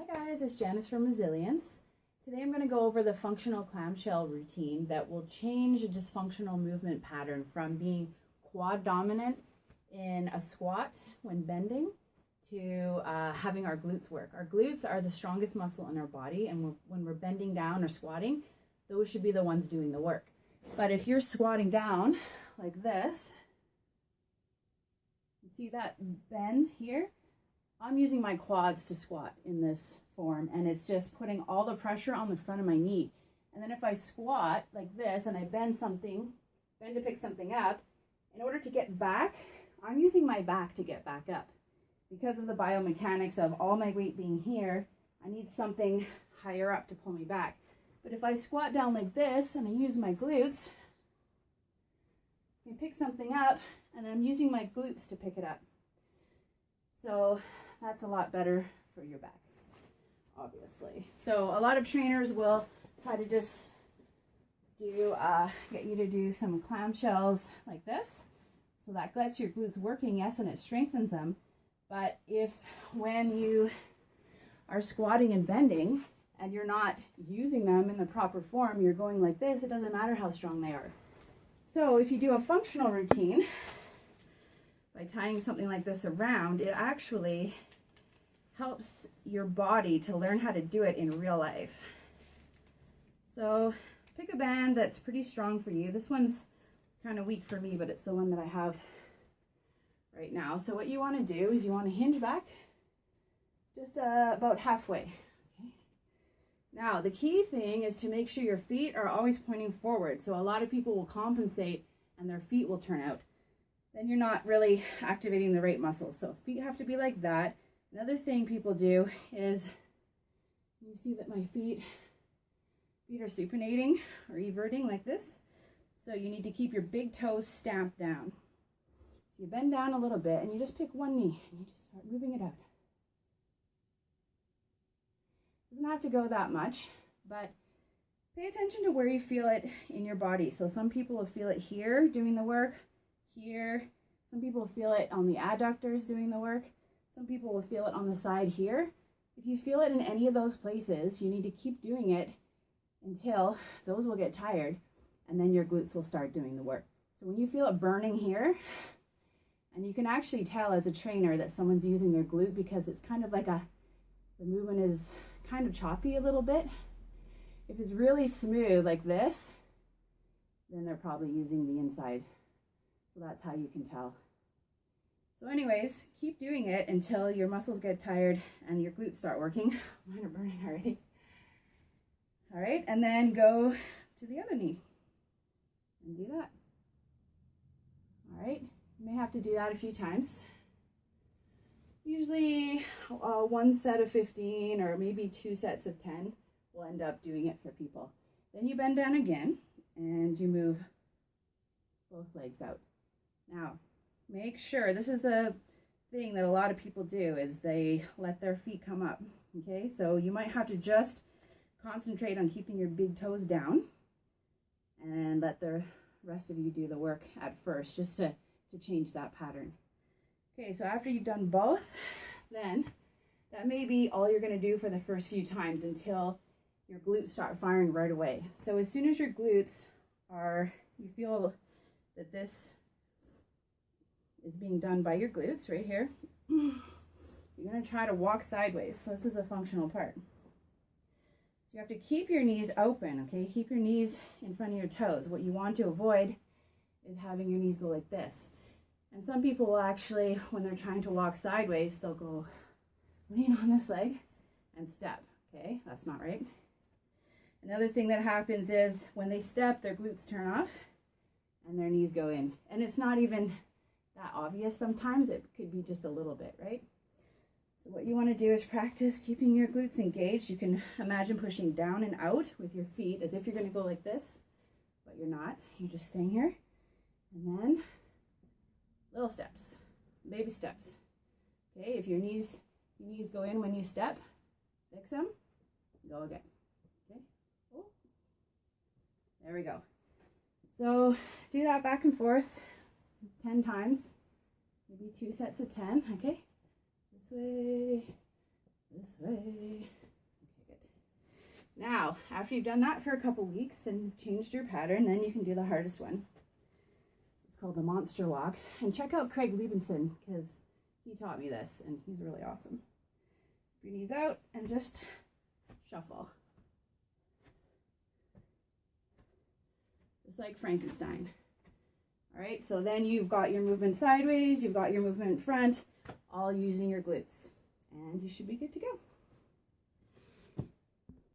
guys, it's Janice from Resilience. Today I'm going to go over the functional clamshell routine that will change a dysfunctional movement pattern from being quad dominant in a squat when bending to having our glutes work. Our glutes are the strongest muscle in our body, and when we're bending down or squatting, those should be the ones doing the work. But if you're squatting down like this, you see that bend here? I'm using my quads to squat in this form, and it's just putting all the pressure on the front of my knee. And then if I squat like this and I bend to pick something up, in order to get back, I'm using my back to get back up. Because of the biomechanics of all my weight being here, I need something higher up to pull me back. But if I squat down like this and I use my glutes, I pick something up and I'm using my glutes to pick it up. So that's a lot better for your back, obviously. So a lot of trainers will try to just get you to do some clamshells like this. So that gets your glutes working, yes, and it strengthens them. But if when you are squatting and bending and you're not using them in the proper form, you're going like this, it doesn't matter how strong they are. So if you do a functional routine, by tying something like this around, it actually helps your body to learn how to do it in real life. So pick a band that's pretty strong for you. This one's kind of weak for me, but it's the one that I have right now. So what you want to do is you want to hinge back just about halfway. Okay. Now the key thing is to make sure your feet are always pointing forward. So a lot of people will compensate and their feet will turn out. Then you're not really activating the right muscles. So feet have to be like that. Another thing people do is, you see that my feet are supinating or everting like this. So you need to keep your big toes stamped down. So you bend down a little bit and you just pick one knee and you just start moving it out. Doesn't have to go that much, but pay attention to where you feel it in your body. So some people will feel it here doing the work, here. Some people feel it on the adductors doing the work. Some people will feel it on the side here. If you feel it in any of those places, you need to keep doing it until those will get tired, and then your glutes will start doing the work. So when you feel it burning here, and you can actually tell as a trainer that someone's using their glute because it's kind of like the movement is kind of choppy a little bit. If it's really smooth like this, then they're probably using the inside. So that's how you can tell. So anyways, keep doing it until your muscles get tired and your glutes start working. Mine are burning already. All right, and then go to the other knee and do that. All right, you may have to do that a few times. Usually one set of 15 or maybe 2 sets of 10 will end up doing it for people. Then you bend down again and you move both legs out. Now, make sure, this is the thing that a lot of people do, is they let their feet come up, okay? So you might have to just concentrate on keeping your big toes down and let the rest of you do the work at first, just to change that pattern. Okay, so after you've done both, then that may be all you're gonna do for the first few times until your glutes start firing right away. So as soon as your glutes you feel that this is being done by your glutes right here, you're going to try to walk sideways. So this is a functional part. So you have to keep your knees open, okay? Keep your knees in front of your toes. What you want to avoid is having your knees go like this. And some people will actually, when they're trying to walk sideways, they'll go lean on this leg and step, okay? That's not right. Another thing that happens is when they step, their glutes turn off and their knees go in. And it's not even that obvious sometimes. It could be just a little bit, right? So what you want to do is practice keeping your glutes engaged. You can imagine pushing down and out with your feet as if you're going to go like this, but you're not. You're just staying here. And then little steps, baby steps. Okay, if your knees go in when you step, fix them, go again. Okay, oh. There we go. So do that back and forth 10 times, maybe 2 sets of 10, okay? This way, This way. Okay, good. Now, after you've done that for a couple weeks and changed your pattern, then you can do the hardest one. It's called the monster walk. And check out Craig Liebenson, because he taught me this, and he's really awesome. Your knees out and just shuffle. Just like Frankenstein. All right, so then you've got your movement sideways, you've got your movement in front, all using your glutes. And you should be good to go.